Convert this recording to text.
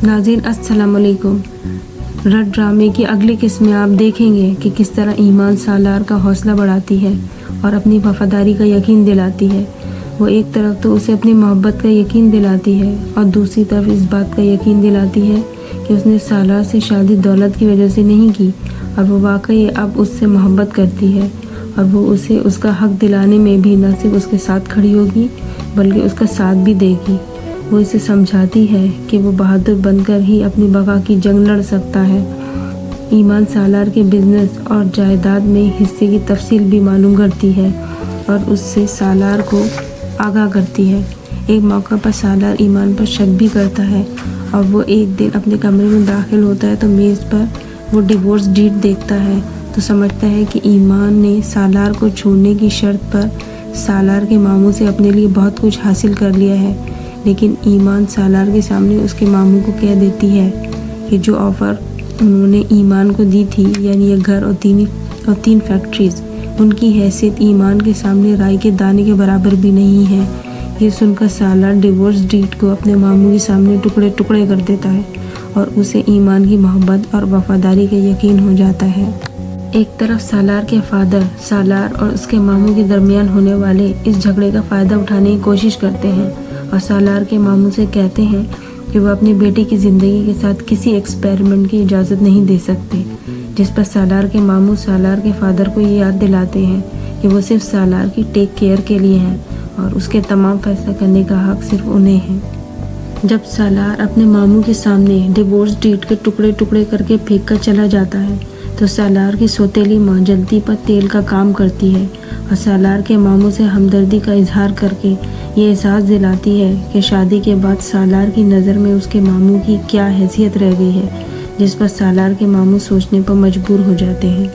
ناظرین السلام علیکم۔ رٹ ڈرامے کی اگلی قسم میں آپ دیکھیں گے کہ کس طرح ایمان سالار کا حوصلہ بڑھاتی ہے اور اپنی وفاداری کا یقین دلاتی ہے۔ وہ ایک طرف تو اسے اپنی محبت کا یقین دلاتی ہے اور دوسری طرف اس بات کا یقین دلاتی ہے کہ اس نے سالار سے شادی دولت کی وجہ سے نہیں کی اور وہ واقعی اب اس سے محبت کرتی ہے اور وہ اسے اس کا حق دلانے میں بھی نہ صرف اس کے ساتھ کھڑی ہوگی بلکہ اس کا ساتھ بھی دے گی۔ وہ اسے سمجھاتی ہے کہ وہ بہادر بن کر ہی اپنی بقا کی جنگ لڑ سکتا ہے۔ ایمان سالار کے بزنس اور جائیداد میں حصے کی تفصیل بھی معلوم کرتی ہے اور اس سے سالار کو آگاہ کرتی ہے۔ ایک موقع پر سالار ایمان پر شک بھی کرتا ہے اور وہ ایک دن اپنے کمرے میں داخل ہوتا ہے تو میز پر وہ ڈیورس ڈیڈ دیکھتا ہے تو سمجھتا ہے کہ ایمان نے سالار کو چھوڑنے کی شرط پر سالار کے ماموں سے اپنے لیے بہت کچھ حاصل کر لیا ہے، لیکن ایمان سالار کے سامنے اس کے ماموں کو کہہ دیتی ہے کہ جو آفر انہوں نے ایمان کو دی تھی، یعنی یہ گھر اور تین فیکٹریز، ان کی حیثیت ایمان کے سامنے رائی کے دانے کے برابر بھی نہیں ہے۔ یہ سن کر سالار ڈیورس ڈیڈ کو اپنے ماموں کے سامنے ٹکڑے ٹکڑے کر دیتا ہے اور اسے ایمان کی محبت اور وفاداری کا یقین ہو جاتا ہے۔ ایک طرف سالار کے فادر سالار اور اس کے ماموں کے درمیان ہونے والے اس جھگڑے کا فائدہ اٹھانے کی کوشش کرتے ہیں اور سالار کے ماموں سے کہتے ہیں کہ وہ اپنی بیٹی کی زندگی کے ساتھ کسی ایکسپیریمنٹ کی اجازت نہیں دے سکتے، جس پر سالار کے ماموں سالار کے فادر کو یہ یاد دلاتے ہیں کہ وہ صرف سالار کی ٹیک کیئر کے لیے ہیں اور اس کے تمام فیصلہ کرنے کا حق صرف انہیں ہے۔ جب سالار اپنے ماموں کے سامنے ڈیورس ڈیڈ کے ٹکڑے ٹکڑے کر کے پھینک کر چلا جاتا ہے تو سالار کی سوتیلی ماں جلتی پر تیل کا کام کرتی ہے اور سالار کے ماموں سے ہمدردی کا اظہار کر کے یہ احساس دلاتی ہے کہ شادی کے بعد سالار کی نظر میں اس کے ماموں کی کیا حیثیت رہ گئی ہے، جس پر سالار کے ماموں سوچنے پر مجبور ہو جاتے ہیں۔